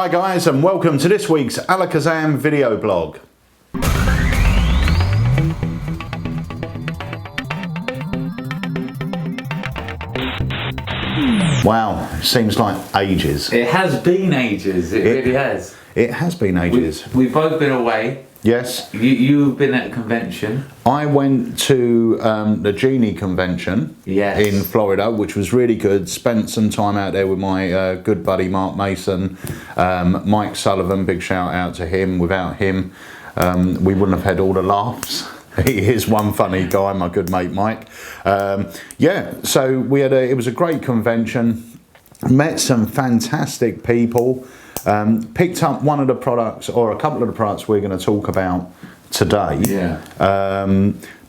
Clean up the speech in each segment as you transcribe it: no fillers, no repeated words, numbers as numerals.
Hi guys, and welcome to this week's Alakazam Video Blog. Wow, seems like ages. It has been ages, it really has. It has been ages. We've both been away. Yes. You've been at a convention. I went to the Genie convention in Florida, which was really good. Spent some time out there with my good buddy Mark Mason, Mike Sullivan, big shout out to him. Without him, we wouldn't have had all the laughs. He is one funny guy, my good mate Mike. Yeah, so we had it was a great convention. Met some fantastic people. Picked up one of the products, or a couple of the products we're going to talk about today. Yeah.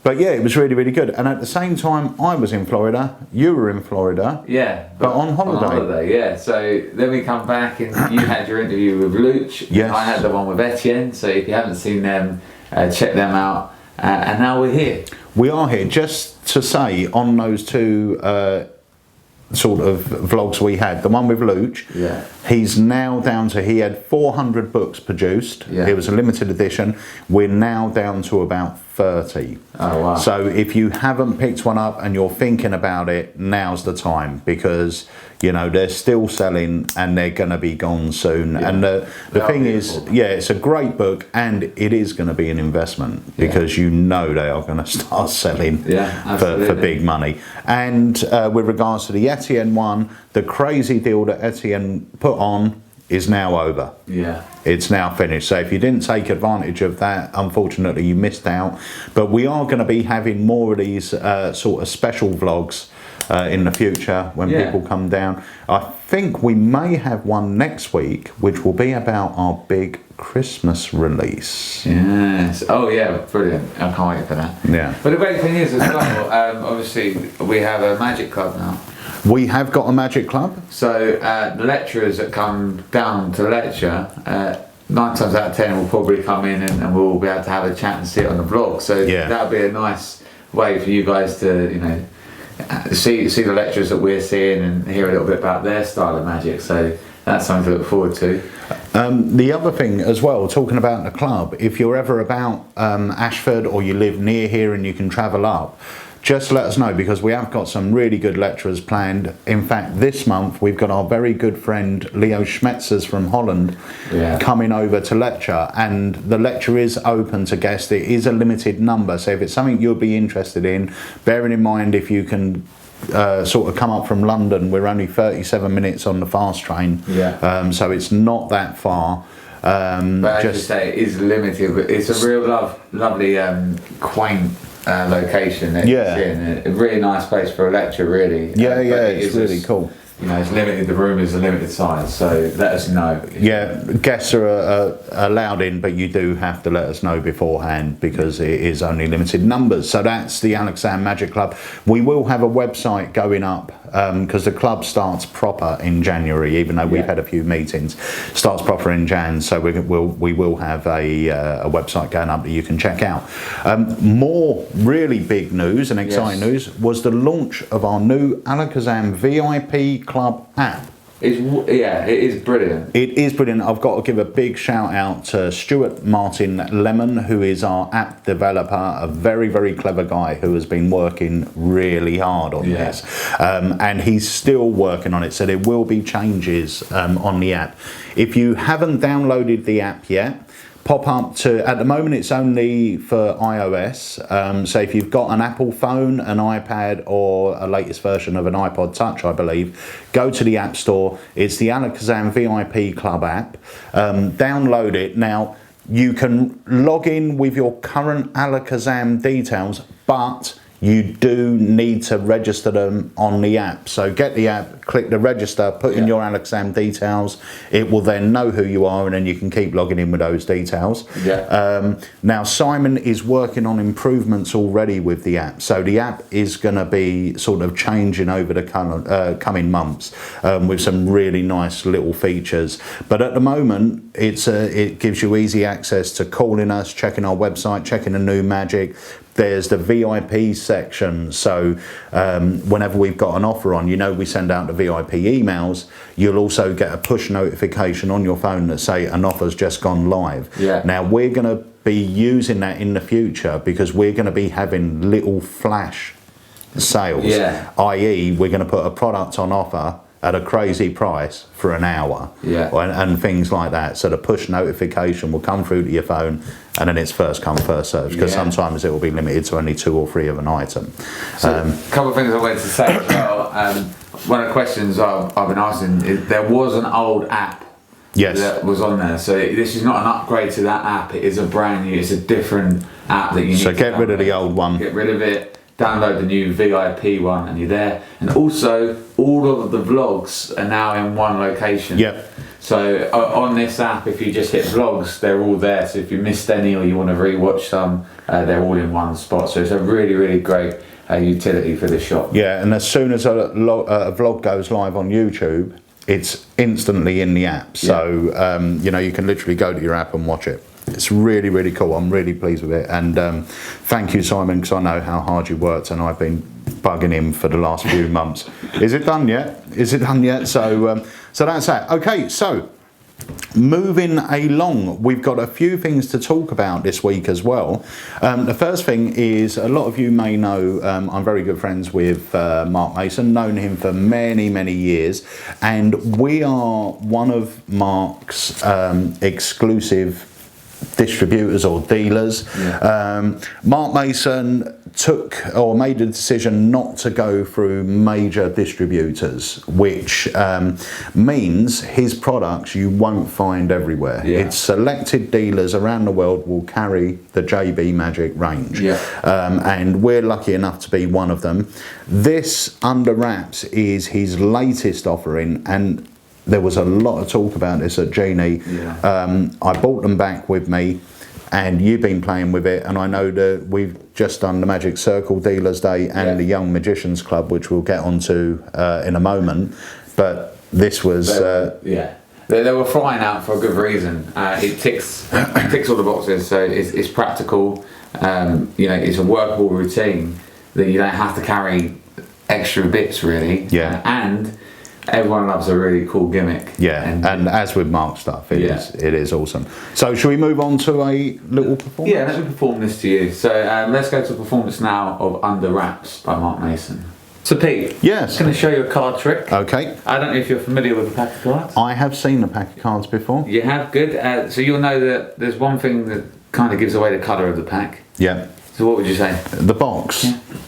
But yeah, it was really, really good. And at the same time, I was in Florida. You were in Florida. Yeah. But on holiday. On holiday, yeah. So then we come back and you had your interview with Luch. Yes. I had the one with Etienne. So if you haven't seen them, check them out. And now we're here. We are here. Just to say, on those two sort of vlogs we had, the one with Luch, he's now down to, he had 400 books produced. It was a limited edition. We're now down to about 30. Oh wow. So if you haven't picked one up and you're thinking about it, now's the time, because you know they're still selling and they're going to be gone soon. And the thing is, it's a great book, and it is going to be an investment, because you know they are going to start selling for big money. And with regards to the Etienne one, the crazy deal that Etienne put on is now over. Yeah. It's now finished. So if you didn't take advantage of that, unfortunately you missed out. But we are going to be having more of these sort of special vlogs in the future when people come down. I think we may have one next week, which will be about our big Christmas release. Yes. Oh yeah, brilliant. I can't wait for that. Yeah. But the great thing is as well, obviously we have a magic club now. We have got a magic club. So the lecturers that come down to lecture, 9 times out of 10 will probably come in and we'll be able to have a chat and see it on the vlog. So that'll be a nice way for you guys to, you know, see the lecturers that we're seeing and hear a little bit about their style of magic. So that's something to look forward to. The other thing as well, talking about the club, if you're ever about Ashford or you live near here and you can travel up, just let us know, because we have got some really good lecturers planned. In fact, this month we've got our very good friend Leo Schmetzers from Holland coming over to lecture, and the lecture is open to guests. It is a limited number, so if it's something you'll be interested in, bearing in mind if you can sort of come up from London, we're only 37 minutes on the fast train, so it's not that far. But as you say, it is limited, but it's a real lovely quaint location. A really nice place for a lecture, really. It's really cool. You know, it's limited. The room is a limited size, so let us know. Yeah, guests are allowed in, but you do have to let us know beforehand, because it is only limited numbers. So that's the Alakazam Magic Club. We will have a website going up, because the club starts proper in January, even though we've had a few meetings. Starts proper in Jan, so we will have a website going up that you can check out. More really big news and exciting news was the launch of our new Alakazam VIP Club app. It is brilliant. It is brilliant. I've got to give a big shout out to Stuart Martin Lemon, who is our app developer, a very, very clever guy who has been working really hard on this. And he's still working on it, so there will be changes on the app. If you haven't downloaded the app yet, pop up to, at the moment it's only for iOS, so if you've got an Apple phone, an iPad, or a latest version of an iPod Touch, I believe, go to the App Store. It's the Alakazam VIP Club app. Download it. Now, you can log in with your current Alakazam details, but you do need to register them on the app. So get the app, click the register, put in your Alakazam details. It will then know who you are, and then you can keep logging in with those details. Now Simon is working on improvements already with the app. So the app is going to be sort of changing over the coming months with some really nice little features. But at the moment, it gives you easy access to calling us, checking our website, checking the new magic. There's the VIP section. So whenever we've got an offer on, we send out the VIP emails. You'll also get a push notification on your phone that say an offer's just gone live. Yeah. Now we're going to be using that in the future because we're going to be having little flash sales, i.e. we're going to put a product on offer at a crazy price for an hour, and things like that. So the push notification will come through to your phone, and then it's first come first served, because sometimes it will be limited to only 2 or 3 of an item. So a couple of things I wanted to say as well. One of the questions I've been asking is, there was an old app that was on there, so this is not an upgrade to that app. It is a brand new, it's a different app that you need. So get rid of the old one, get rid of it, download the new VIP one, and you're there. And also, all of the vlogs are now in one location. Yep. So on this app, if you just hit vlogs, they're all there. So if you missed any or you want to rewatch some, they're all in one spot. So it's a really, really great utility for the shop. Yeah, and as soon as a vlog goes live on YouTube, it's instantly in the app. So you can literally go to your app and watch it. It's really, really cool. I'm really pleased with it. And thank you, Simon, because I know how hard you worked, and I've been bugging him for the last few months. Is it done yet? Is it done yet? So that's that. Okay, so moving along, we've got a few things to talk about this week as well. The first thing is, a lot of you may know I'm very good friends with Mark Mason, known him for many, many years, and we are one of Mark's exclusive distributors or dealers. Mark Mason made a decision not to go through major distributors, which means his products you won't find everywhere. It's selected dealers around the world will carry the JB Magic range, and we're lucky enough to be one of them. This Under Wraps is his latest offering, and there was a lot of talk about this at Genie. I brought them back with me, and you've been playing with it, and I know that we've just done the Magic Circle Dealers Day and the Young Magicians Club, which we'll get onto in a moment. But this was... They were flying out for a good reason. It ticks all the boxes, so it's practical. It's a workable routine that you don't have to carry extra bits, really. And everyone loves a really cool gimmick. And as with Mark stuff, it is awesome. So should we move on to a little performance? Yeah, let me perform this to you. So let's go to a performance now of Under Wraps by Mark Mason. So Pete, I'm going to show you a card trick. Okay. I don't know if you're familiar with the pack of cards. I have seen the pack of cards before. You have? Good. So you'll know that there's one thing that kind of gives away the colour of the pack. So what would you say? The box.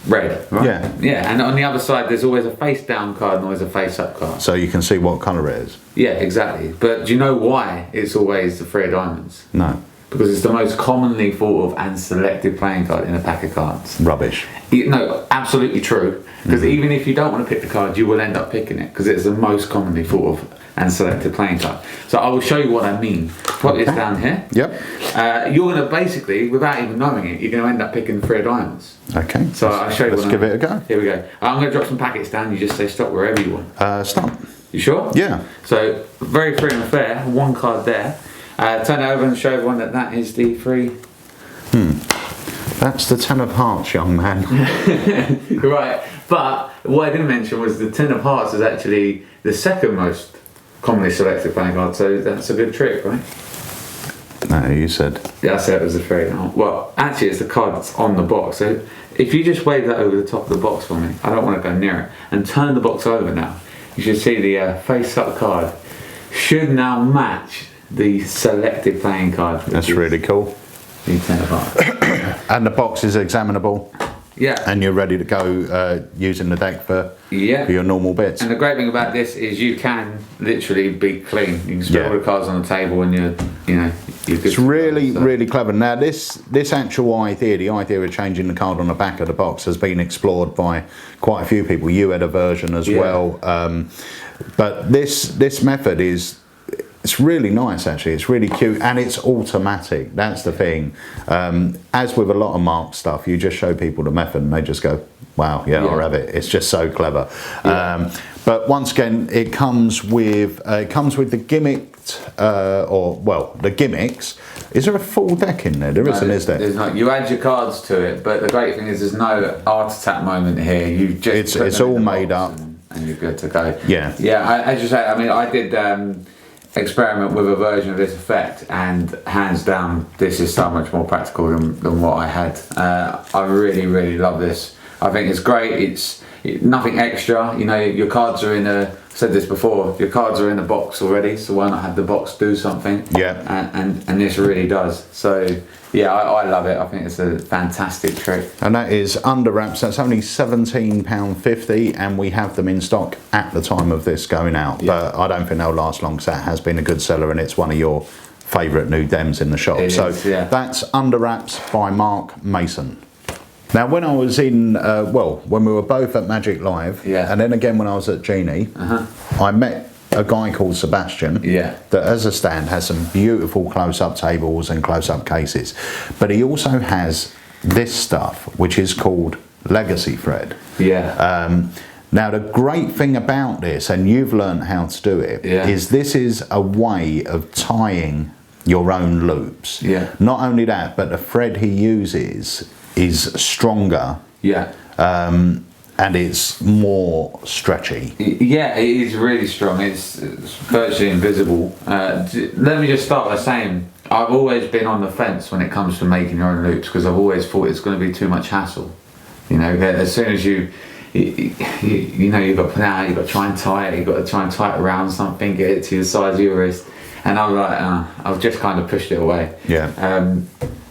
Red, right? Yeah, and on the other side there's always a face down card and always a face up card. So you can see what colour it is. Yeah, exactly. But do you know why it's always the 3 of diamonds? No. Because it's the most commonly thought of and selected playing card in a pack of cards. Rubbish. No, absolutely true. Because even if you don't want to pick the card, you will end up picking it, because it's the most commonly thought of and selected playing card. So I will show you what I mean. Put this down here. You're going to basically, without even knowing it, you're going to end up picking 3 of diamonds. Okay. So I'll show you. Let's give it a go. Here we go. I'm going to drop some packets down. You just say stop wherever you want. Stop. You sure? Yeah. So very free and fair. 1 card there. Turn it over and show everyone that is the 3. That's the 10 of hearts, young man. Right. But what I didn't mention was the 10 of hearts is actually the second most commonly selected playing card, so that's a good trick, right? No, you said. Yeah, I said it was a 3. Well, actually it's the card that's on the box. So if you just wave that over the top of the box for me, I don't want to go near it, and turn the box over now, you should see the face up card should now match the selected playing card. That's really cool. The 10 of hearts. And the box is examinable. Yeah. And you're ready to go using the deck for your normal bits. And the great thing about this is you can literally be clean. You can spread all the cards on the table and you're good. It's really, really clever. Now this actual idea, the idea of changing the card on the back of the box, has been explored by quite a few people. You had a version as well. But this method it's really nice, actually. It's really cute, and it's automatic. That's the thing. As with a lot of Mark stuff, you just show people the method and they just go, Wow, yeah, I'll have it. It's just so clever. Yeah. But once again, it comes with the gimmicked, the gimmicks. Is there a full deck in there? There isn't, is there? There's not. You add your cards to it, but the great thing is there's no art attack moment here. You just it's all made up, and you're good to go. Yeah, yeah. As you say, I mean, I did experiment with a version of this effect, and hands down, this is so much more practical than what I had. I really, really love this. I think it's great. It's nothing extra. You know, your cards are in a. I said this before. Your cards are in a box already, so why not have the box do something? Yeah. And this really does. So yeah, I love it. I think it's a fantastic trick. And that is under wraps. That's only £17.50, and we have them in stock at the time of this going out. Yeah. But I don't think they'll last long. So that has been a good seller, and it's one of your favourite new dems in the shop. That's Under Wraps by Mark Mason. Now, when I was in, when we were both at Magic Live, and then again when I was at Genie, I met a guy called Sebastian that as a stand has some beautiful close-up tables and close-up cases. But he also has this stuff, which is called Legacy Thread. Now, the great thing about this, and you've learned how to do it, is this is a way of tying your own loops. Not only that, but the thread he uses is stronger, and it's more stretchy. Yeah, it is really strong. It's virtually invisible. Let me just start by saying I've always been on the fence when it comes to making your own loops, because I've always thought it's going to be too much hassle. You know, as soon as you know you've got to put out, you've got to try and tie it, you've got to try and tie it around something, get it to the size of your wrist, and I'm like, I've just kind of pushed it away.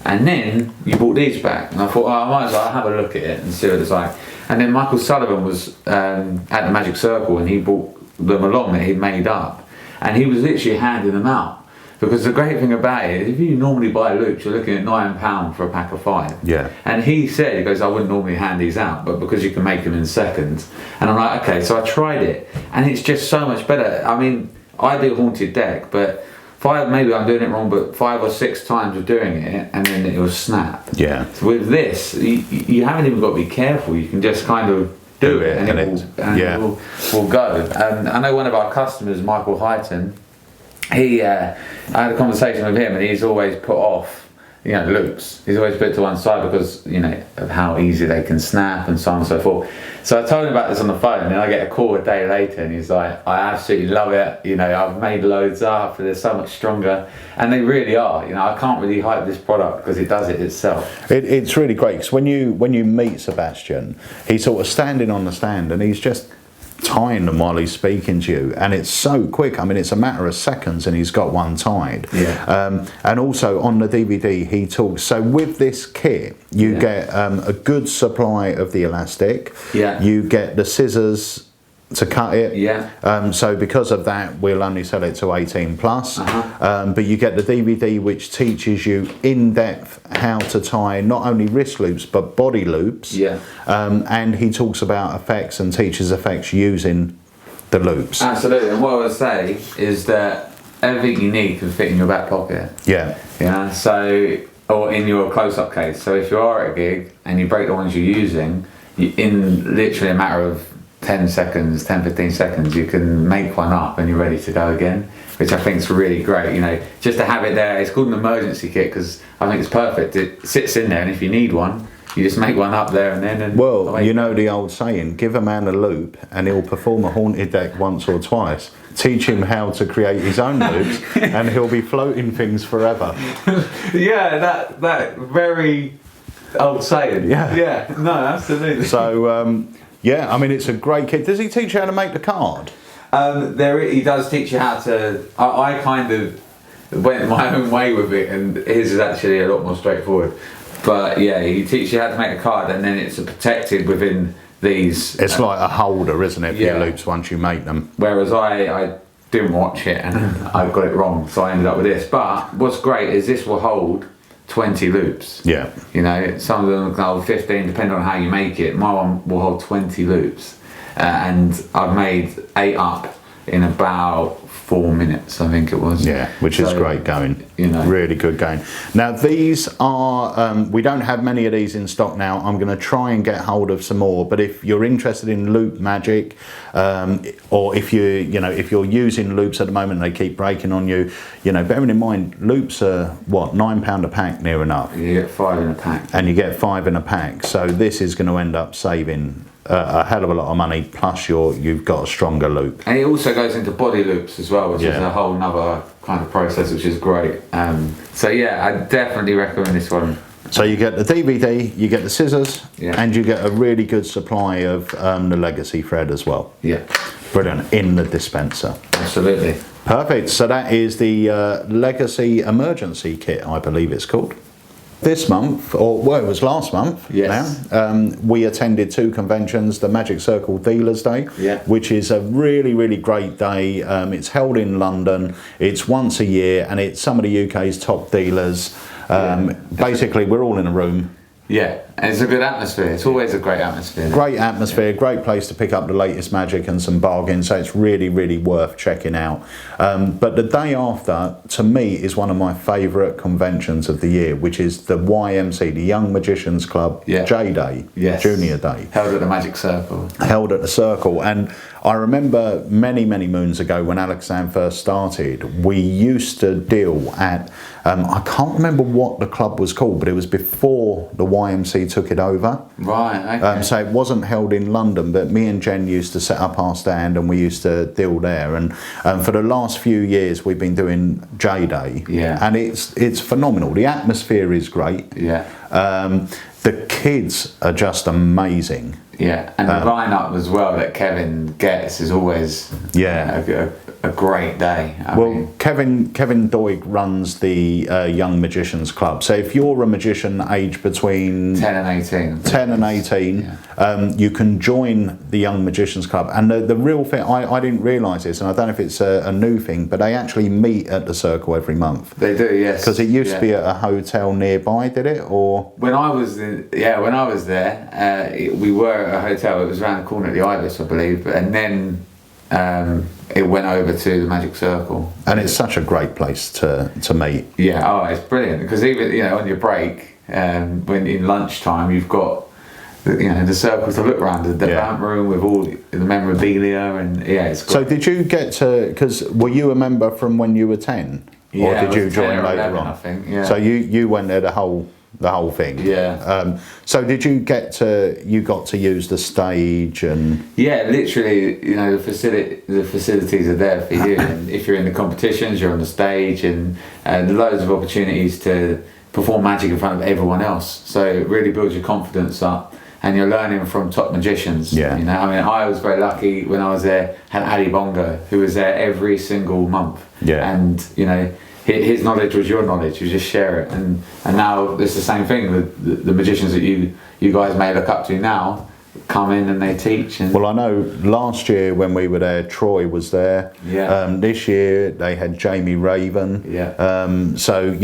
And then you brought these back, and I thought, I might as well have a look at it and see what it's like. And then Michael Sullivan was at the Magic Circle, and he brought them along that he'd made up, and he was literally handing them out. Because the great thing about it is, if you normally buy loops, you're looking at £9 for a pack of 5. And he said, he goes, I wouldn't normally hand these out, but because you can make them in seconds. And I'm like, okay, so I tried it, and it's just so much better. I mean, I do Haunted Deck, but maybe I'm doing it wrong, but 5 or 6 times of doing it, and then it will snap. So with this, you haven't even got to be careful. You can just kind of do it, and it will go. I know one of our customers, Michael Hyton, I had a conversation with him, and he's always put off, you know, loops. He's always put it to one side because, you know, of how easy they can snap and so on and so forth. So I told him about this on the phone, and then I get a call a day later, and he's like, I absolutely love it. You know, I've made loads up, they're so much stronger. And they really are. You know, I can't really hype this product because it does it itself. It's really great, because when you meet Sebastian, he's sort of standing on the stand, and he's just tying them while he's speaking to you, and it's so quick. I mean, it's a matter of seconds, and he's got one tied. And also on the DVD, he talks. So with this kit, you get a good supply of the elastic. You get the scissors to cut it. So because of that, we'll only sell it to 18 plus. But you get the DVD, which teaches you in depth how to tie not only wrist loops but body loops. And he talks about effects and teaches effects using the loops. Absolutely. And what I would say is that everything you need can fit in your back pocket. So, or in your close-up case. So if you are at a gig and you break the ones you're using, in literally a matter of 10 seconds, 10-15 seconds, you can make one up and you're ready to go again, which I think is really great. You know, just to have it there. It's called an emergency kit because I think it's perfect. It sits in there, and if you need one, you just make one up there and then. And well, you know the old saying, give a man a loop and he'll perform a Haunted Deck once or twice. Teach him how to create his own loops and he'll be floating things forever. That very old saying. No, absolutely. So I mean, it's a great kit. Does he teach you how to make the card? He does teach you how to. I kind of went my own way with it, and his is actually a lot more straightforward. But yeah, he teaches you how to make a card, and then it's protected within these. It's like a holder, isn't it, for your loops once you make them. Whereas I didn't watch it, and I got it wrong, so I ended up with this. But what's great is this will hold 20 loops. You know, some of them can hold 15, depending on how you make it. My one will hold 20 loops, and I've made 8 up in about 4 minutes, I think it was. Yeah, which is great going. You know, really good going. Now these are we don't have many of these in stock now. I'm going to try and get hold of some more. But if you're interested in loop magic, or if if you're using loops at the moment, they keep breaking on you. Bearing in mind, loops are what, £9 a pack near enough. You get 5 in a pack. And you get 5 in a pack. So this is going to end up saving a hell of a lot of money, plus you've got a stronger loop. And it also goes into body loops as well, which is a whole nother kind of process, which is great. So yeah, I definitely recommend this one. So you get the DVD, you get the scissors, and you get a really good supply of the legacy thread as well. Yeah. Brilliant, in the dispenser. Absolutely. Perfect, so that is the Legacy Emergency Kit, I believe it's called. This month, or well, it was last month now, we attended 2 conventions, the Magic Circle Dealers Day, which is a really, really great day. It's held in London, it's once a year, and it's some of the UK's top dealers. Basically, we're all in a room. Yeah, and it's a good atmosphere. It's always a great atmosphere. Great atmosphere, great place to pick up the latest magic and some bargains, so it's really, really worth checking out. But the day after, to me, is one of my favourite conventions of the year, which is the YMC, the Young Magicians Club J-Day, Junior Day. Held at the Magic Circle. Held at the Circle. And I remember many, many moons ago when Alakazam first started, we used to deal at, I can't remember what the club was called, but it was before the YMC took it over. Right, okay. So it wasn't held in London, but me and Jen used to set up our stand and we used to deal there. And for the last few years, we've been doing J-Day. Yeah. And it's phenomenal. The atmosphere is great. Yeah. The kids are just amazing. Yeah, and the lineup as well that Kevin gets is always a great day. I mean, Kevin Doig runs the Young Magicians Club. So if you're a magician aged between 10 and 18, you can join the Young Magicians Club. And the real thing, I didn't realise this, and I don't know if it's a new thing, but they actually meet at the Circle every month. They do, yes. Because it used to be at a hotel nearby, did it? Or when I was there, we were at a hotel. It was around the corner at the Ibis, I believe, and then it went over to the Magic Circle. And it's such a great place to meet. Yeah, it's brilliant, because even on your break, when in lunchtime, you've got the Circle to look around, the vamp room with all the memorabilia, and it's great. So did you get to, because were you a member from when you were 10? Or did you join later 11, on? I think, yeah. So you went there the whole thing. Yeah. So did you got to use the stage and? Yeah, literally, the facilities are there for you. And if you're in the competitions, you're on the stage, and loads of opportunities to perform magic in front of everyone else. So it really builds your confidence up, and you're learning from top magicians. Yeah. I was very lucky when I was there. Had Ali Bongo, who was there every single month. Yeah. And his knowledge was your knowledge. You just share it, and now it's the same thing with the magicians that you guys may look up to now. Come in and they teach. And well, I know last year when we were there, Troy was there. Yeah. This year they had Jamie Raven. Yeah. So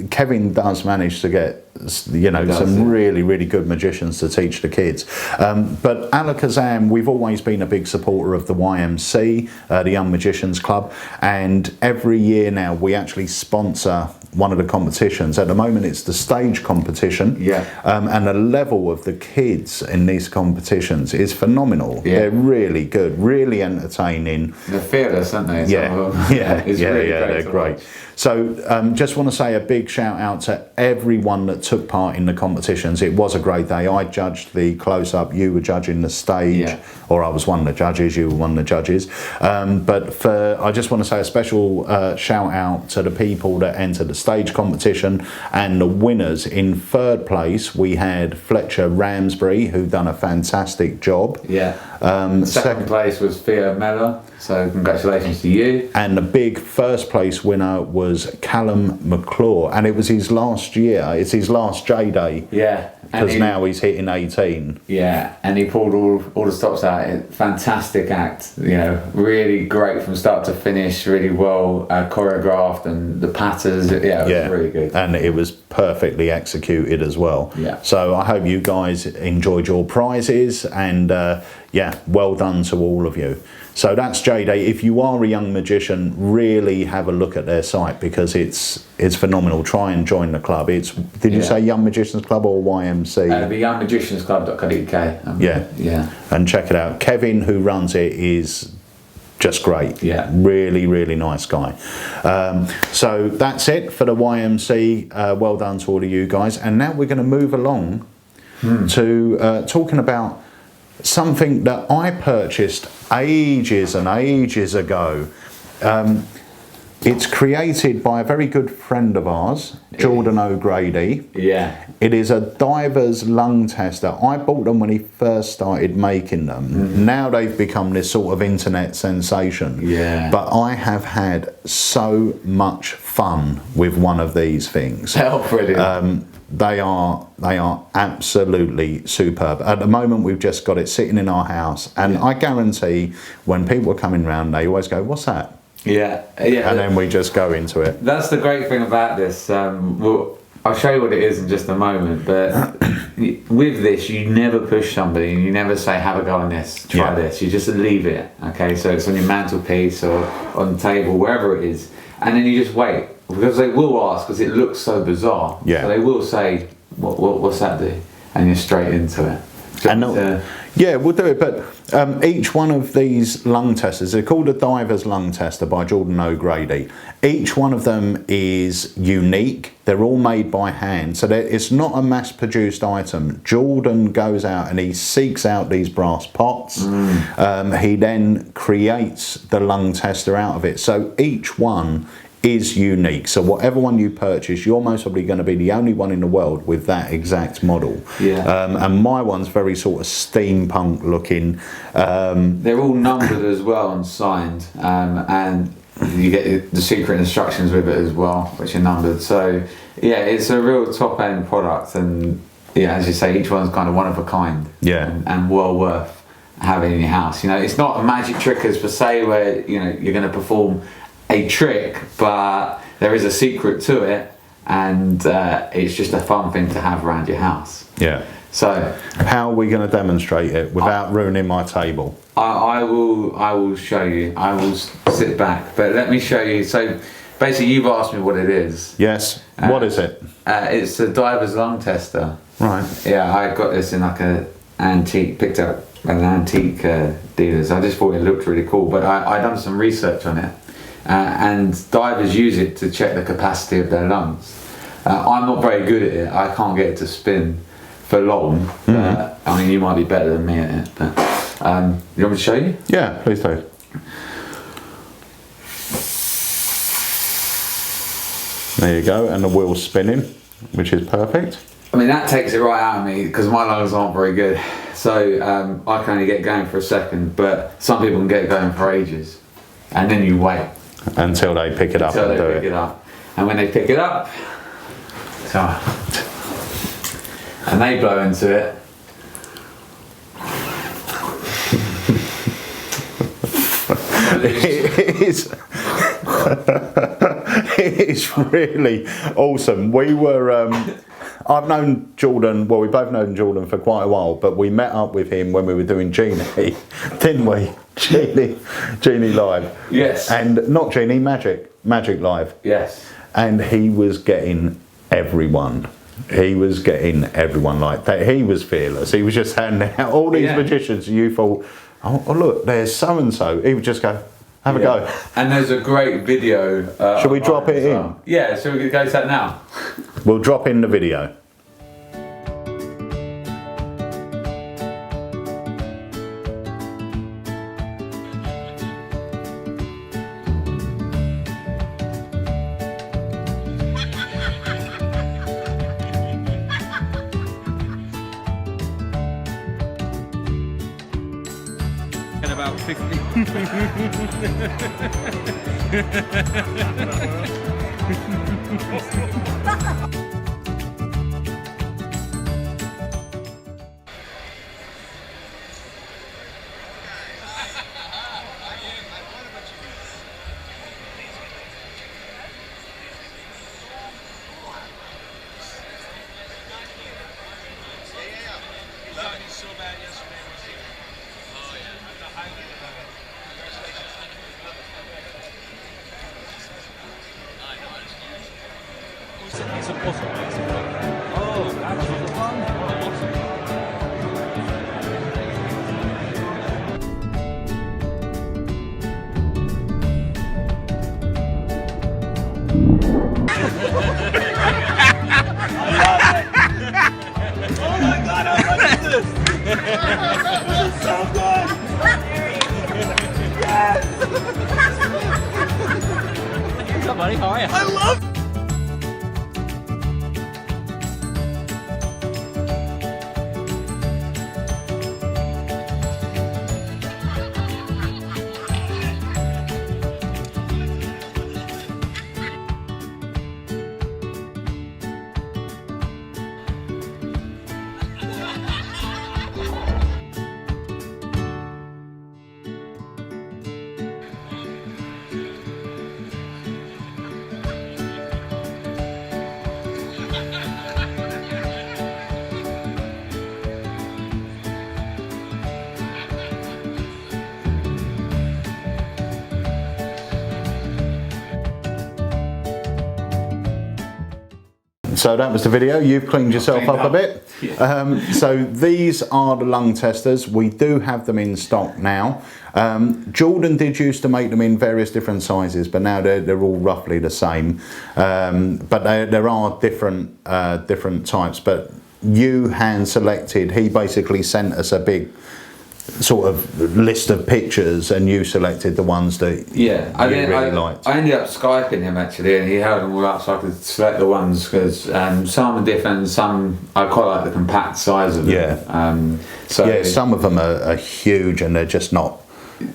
Kevin does manage to get some really, really good magicians to teach the kids. But Alakazam, we've always been a big supporter of the YMC, the Young Magicians Club, and every year now we actually sponsor one of the competitions. At the moment it's the stage competition. Yeah. And the level of the kids in these competitions is phenomenal. Yeah. They're really good, really entertaining. They're fearless, aren't they? They're great. So just want to say a big shout out to everyone that took part in the competitions. It was a great day. I judged the close-up, you were judging the stage, or I was one of the judges, you were one of the judges. But I just want to say a special shout out to the people that entered the stage competition and the winners. In third place we had Fletcher Ramsbury, who done a fantastic job. Second place was Theo Mellor, so congratulations to you. And the big first place winner was Callum McClure, and it was his last year. It's his last J-Day. Yeah. Because now he's hitting 18. Yeah, and he pulled all the stops out. Fantastic act, really great from start to finish, really well choreographed, and the patters, it was really good. And it was perfectly executed as well. Yeah. So I hope you guys enjoyed your prizes, and yeah, well done to all of you. So that's JD. If you are a young magician, really have a look at their site, because it's phenomenal. Try and join the club. Did you say Young Magicians Club or YMC? The youngmagiciansclub.co.uk. Yeah. And check it out. Kevin, who runs it, is just great. Yeah. Really, really nice guy. So that's it for the YMC. Well done to all of you guys. And now we're going to move along to talking about something that I purchased ages and ages ago. It's created by a very good friend of ours, Jordan O'Grady. Yeah. It is a diver's lung tester. I bought them when he first started making them. Now they've become this sort of internet sensation. Yeah. But I have had so much fun with one of these things. Oh, brilliant. They are absolutely superb. At the moment, we've just got it sitting in our house, and I guarantee when people are coming round, they always go, "What's that?" Yeah. And then we just go into it. That's the great thing about this. Well, I'll show you what it is in just a moment, but with this, you never push somebody, and you never say, "Have a go on this, try this." You just leave it, okay? So it's on your mantelpiece or on the table, wherever it is, and then you just wait, because they will ask, because it looks so bizarre. Yeah. So they will say, "What's that do?" And you're straight into it. Yeah, we'll do it. But each one of these lung testers, they're called a Diver's Lung Tester by Jordan O'Grady. Each one of them is unique. They're all made by hand. So it's not a mass-produced item. Jordan goes out and he seeks out these brass pots. He then creates the lung tester out of it. So each one is unique. So whatever one you purchase, you're most probably going to be the only one in the world with that exact model. Yeah. And my one's very sort of steampunk looking. They're all numbered as well and signed, and you get the secret instructions with it as well, which are numbered. So yeah, it's a real top end product, and yeah, as you say, each one's kind of one of a kind. Yeah. And well worth having in your house. You know, it's not a magic trick as per se, where you know you're going to perform a trick, but there is a secret to it, and it's just a fun thing to have around your house. Yeah. So how are we going to demonstrate it without ruining my table? I will show you. I will sit back, but let me show you. So basically, you've asked me what it is. Yes. What is it? It's a Diver's Lung Tester. Right. Yeah, I got this in like a antique, picked up an antique dealers. I just thought it looked really cool, but I done some research on it. And divers use it to check the capacity of their lungs. I'm not very good at it. I can't get it to spin for long. I mean, you might be better than me at it. But you want me to show you? Yeah, please do. There you go, and the wheel's spinning, which is perfect. I mean, that takes it right out of me, because my lungs aren't very good. So I can only get going for a second, but some people can get going for ages. And then you wait. Until they pick it up and do it. And when they pick it up, and they blow into it. It's really awesome. We were I've known Jordan, well, we've both known Jordan for quite a while, but we met up with him when we were doing Genie, didn't we? Genie Live. Yes. And not Genie, Magic Live. Yes. And he was getting everyone. He was getting everyone like that. He was fearless. He was just handing out all these magicians. You thought, oh look, there's so-and-so. He would just go, have a go. And there's a great video. Should we drop it in? Yeah, so we could go to that now. We'll drop in the video. About 50. So bad yesterday. Awesome, awesome, awesome. Oh, that's the one. Oh, awesome. Oh my god, how much is this? This is so good! Yes! What's up, buddy? How are you? I love So that was the video. You've cleaned yourself up a bit. Yeah. So these are the lung testers. We do have them in stock now. Jordan did used to make them in various different sizes, but now they're all roughly the same. But there are different different types. But you hand selected. He basically sent us a big sort of list of pictures, and you selected the ones that I really liked. I ended up Skyping him actually, and he held them all up so I could select the ones, because some are different, some I quite like the compact size of them. Yeah. Some of them are huge, and they're just not,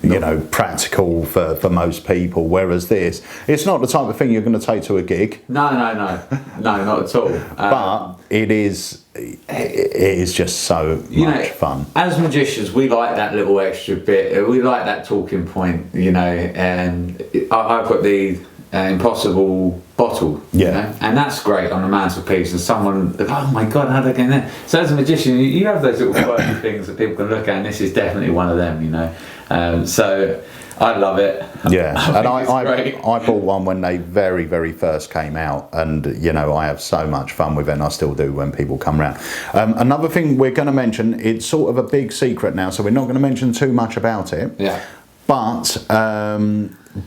you know, practical for most people, whereas this, it's not the type of thing you're going to take to a gig. No, not at all. But it is just so much fun. As magicians, we like that little extra bit. We like that talking point, you know. And I've got the impossible bottle, you know, and that's great on the mantelpiece. And someone, oh my god, how they get in there? So as a magician, you have those little quirky things that people can look at, and this is definitely one of them, you know. So I love it. Yeah, and I bought one when they very first came out, and you know, I have so much fun with it, and I still do when people come around. Another thing we're going to mention, it's sort of a big secret now, so we're not going to mention too much about it. Yeah. But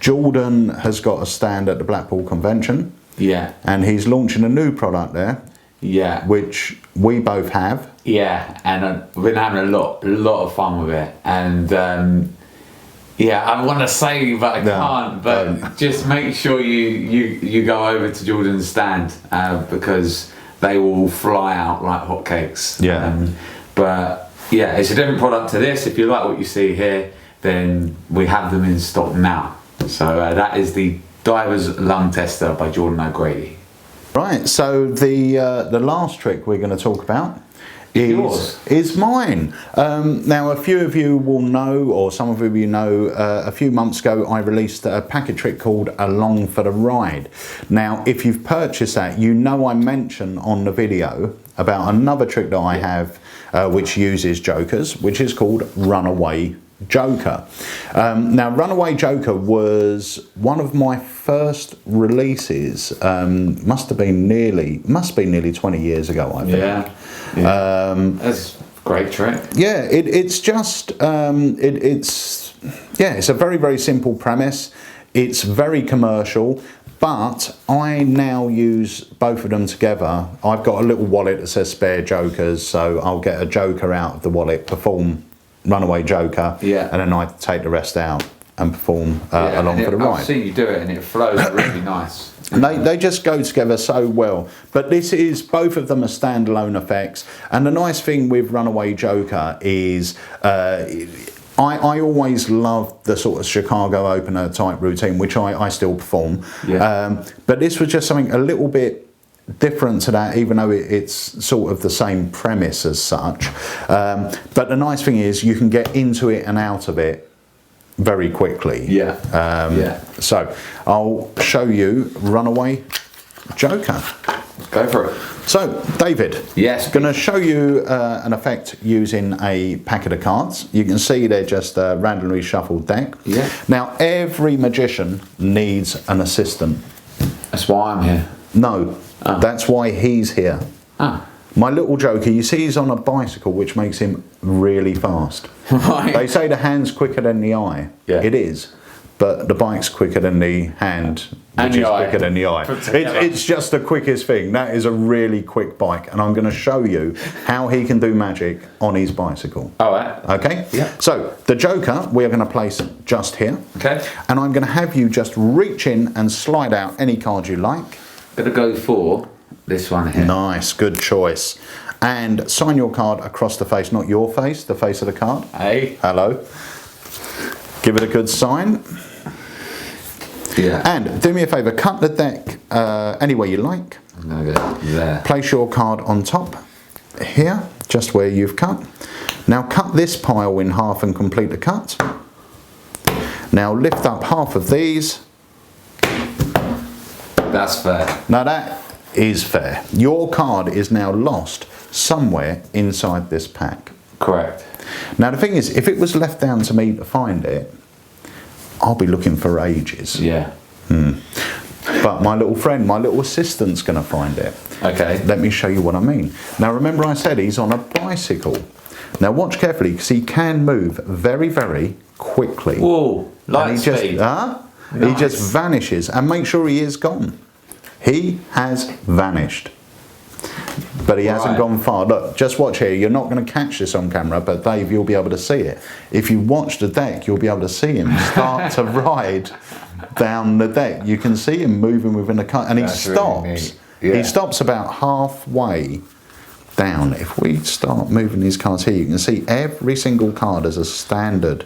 Jordan has got a stand at the Blackpool Convention. Yeah. And he's launching a new product there. Yeah. Which we both have. Yeah, and we've been having a lot of fun with it. And yeah, I want to say, but I can't. But just make sure you go over to Jordan's stand, because they will fly out like hotcakes. Yeah. But yeah, it's a different product to this. If you like what you see here, then we have them in stock now. So that is the Diver's Lung Tester by Jordan O'Grady. Right, so the last trick we're going to talk about is mine. Now, a few of you will know, or some of you know, a few months ago I released a packet trick called Along for the Ride. Now, if you've purchased that, you know I mentioned on the video about another trick that I have which uses jokers, which is called Runaway Joker. Now, Runaway Joker was one of my first releases. Must be nearly 20 years ago, I think. Yeah. That's a great trick. Yeah, it's just it's a very simple premise. It's very commercial, but I now use both of them together. I've got a little wallet that says spare jokers, so I'll get a joker out of the wallet, perform Runaway Joker, and then I take the rest out and perform Along for the Ride. I've seen you do it, and it flows really nice. And they just go together so well. But this is, both of them are standalone effects. And the nice thing with Runaway Joker is I always loved the sort of Chicago opener type routine, which I still perform. Yeah. But this was just something a little bit different to that, even though it's sort of the same premise as such. But the nice thing is you can get into it and out of it very quickly. So I'll show you Runaway Joker. Go for it. So, David, going to show you an effect using a packet of cards. You can see they're just a randomly shuffled deck. Yeah. Now, every magician needs an assistant. That's why I'm here. No. That's why he's here. My little joker, you see he's on a bicycle, which makes him really fast. Right. They say the hand's quicker than the eye. Yeah. It is. But the bike's quicker than the hand, And which the is eye. quicker than the eye. It's just the quickest thing. That is a really quick bike, and I'm going to show you how he can do magic on his bicycle. All right. Okay? Yeah. So, the joker, we are going to place just here. Okay. And I'm going to have you just reach in and slide out any card you like. Gonna go for this one here. Nice, good choice. And sign your card across the face, not your face, the face of the card. Hey. Hello. Give it a good sign. Yeah. And do me a favour, cut the deck any way you like. I'm gonna go there. Place your card on top here, just where you've cut. Now cut this pile in half and complete the cut. Now lift up half of these. That's fair. Now that is fair. Your card is now lost somewhere inside this pack. Correct. Now the thing is, if it was left down to me to find it, I'll be looking for ages. Yeah. But my little friend, my little assistant's going to find it. Okay. Let me show you what I mean. Now remember I said he's on a bicycle. Now watch carefully, because he can move very, very quickly. Whoa. Light And he just, speed. He Nice. just vanishes. And make sure he is gone. He has vanished. But he hasn't Right. gone far. Look, just watch here. You're not going to catch this on camera, but Dave, you'll be able to see it. If you watch the deck, you'll be able to see him start to ride down the deck. You can see him moving within the car, and That's he really stops. neat. Yeah. He stops about halfway down. If we start moving these cards here, you can see every single card has a standard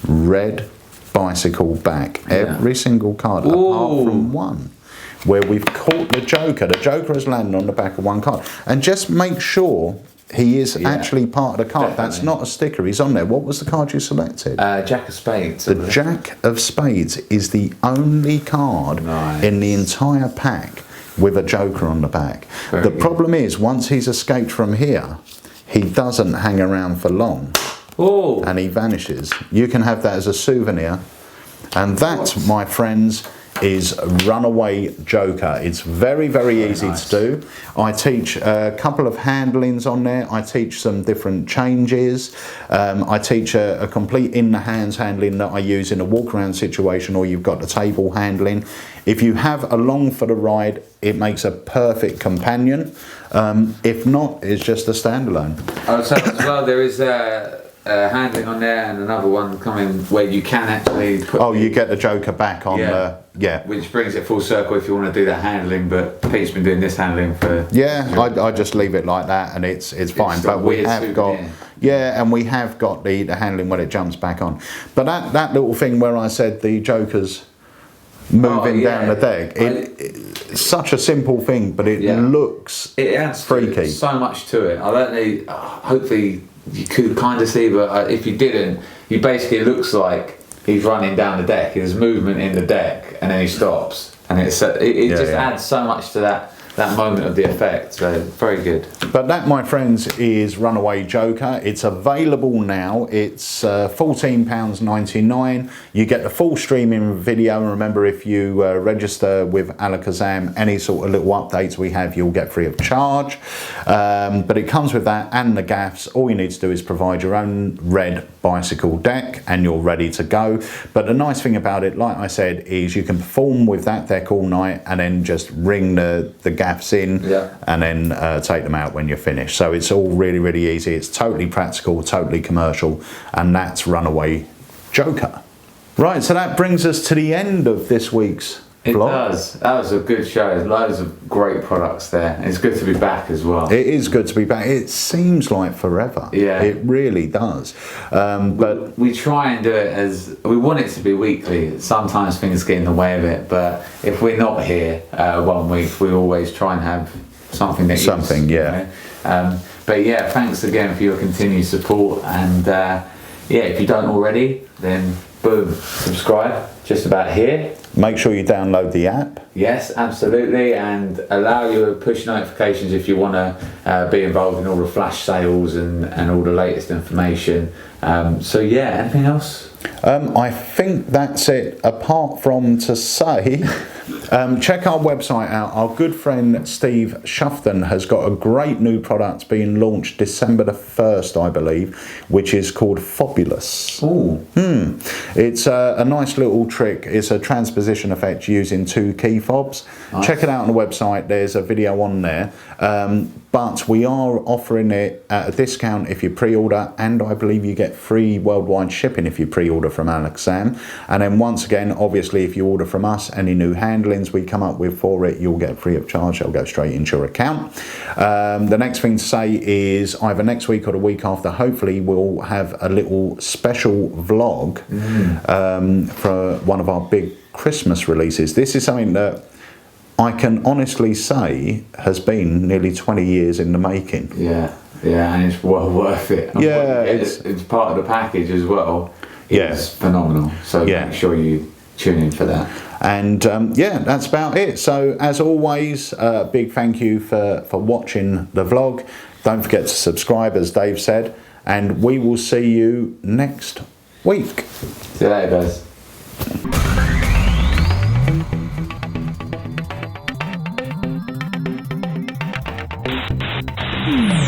red bicycle back. Every single card, apart from one, where we've caught the joker. The joker has landed on the back of one card. And just make sure he is actually part of the card. Definitely. That's not a sticker, he's on there. What was the card you selected? Jack of Spades. The Jack of Spades is the only card Nice. in the entire pack with a joker on the back. Very The good. problem is, once he's escaped from here, he doesn't hang around for long Oh. and he vanishes. You can have that as a souvenir. And that, my friends, is Runaway Joker. It's very, very easy nice. to do. I teach a couple of handlings on there. I teach some different changes. I teach a complete in the hands handling that I use in a walk around situation, or you've got the table handling. If you have along for the ride, it makes a perfect companion. If not, it's just a standalone. Oh, so as well, there is handling on there and another one coming where you can actually put. Oh, you get the joker back on the. Yeah. Which brings it full circle if you want to do that handling, but Pete's been doing this handling for. Yeah, I just leave it like that, and it's fine. still But we weird have got, souvenir. yeah, and we have got the handling when it jumps back on. But that little thing where I said the joker's moving down the deck, it's such a simple thing, but it looks It adds freaky. so much to it. I don't know. Hopefully you could kind of see, but if you didn't, he basically looks like he's running down the deck. There's movement in the deck, and then he stops, and it just adds so much to that moment of the effect. So very good. But that, my friends, is Runaway Joker. It's available now. It's £14.99. You get the full streaming video. And remember, if you register with Alakazam, any sort of little updates we have, you'll get free of charge. But it comes with that and the gaffs. All you need to do is provide your own red bicycle deck, and you're ready to go. But the nice thing about it, like I said, is you can perform with that deck all night, and then just ring the gaffs in, and then take them out when you're finished. So it's all really, really easy. It's totally practical, totally commercial, and that's Runaway Joker. Right, so that brings us to the end of this week's It vlog. does. That was a good show. There's loads of great products there. It's good to be back as well. It is good to be back. It seems like forever. Yeah. It really does. But we try and do it as we want it to be weekly. Sometimes things get in the way of it, but if we're not here 1 week, we always try and have something that Something, is, yeah. But yeah, thanks again for your continued support, and if you don't already, then boom, subscribe just about here. make sure you download the app. Yes, absolutely, and allow your push notifications if you want to be involved in all the flash sales and all the latest information. So yeah, anything else? I think that's it, apart from to say Check our website out. Our good friend Steve Shufton has got a great new product being launched December the 1st, I believe, which is called Fabulous. Ooh. It's a nice little trick. It's a transposition effect using 2 key fobs. Nice. Check it out on the website. There's a video on there. But we are offering it at a discount if you pre-order, and I believe you get free worldwide shipping if you pre-order from Alakazam. And then once again, obviously, if you order from us, any new handlings we come up with for it, you'll get free of charge. They'll go straight into your account. The next thing to say is either next week or the week after, hopefully we'll have a little special vlog for one of our big Christmas releases. This is something that I can honestly say has been nearly 20 years in the making. Yeah, and it's well worth it. And it's part of the package as well. It's phenomenal. So make sure you tune in for that. And that's about it. So as always, big thank you for watching the vlog. Don't forget to subscribe, as Dave said, and we will see you next week. See you later, guys.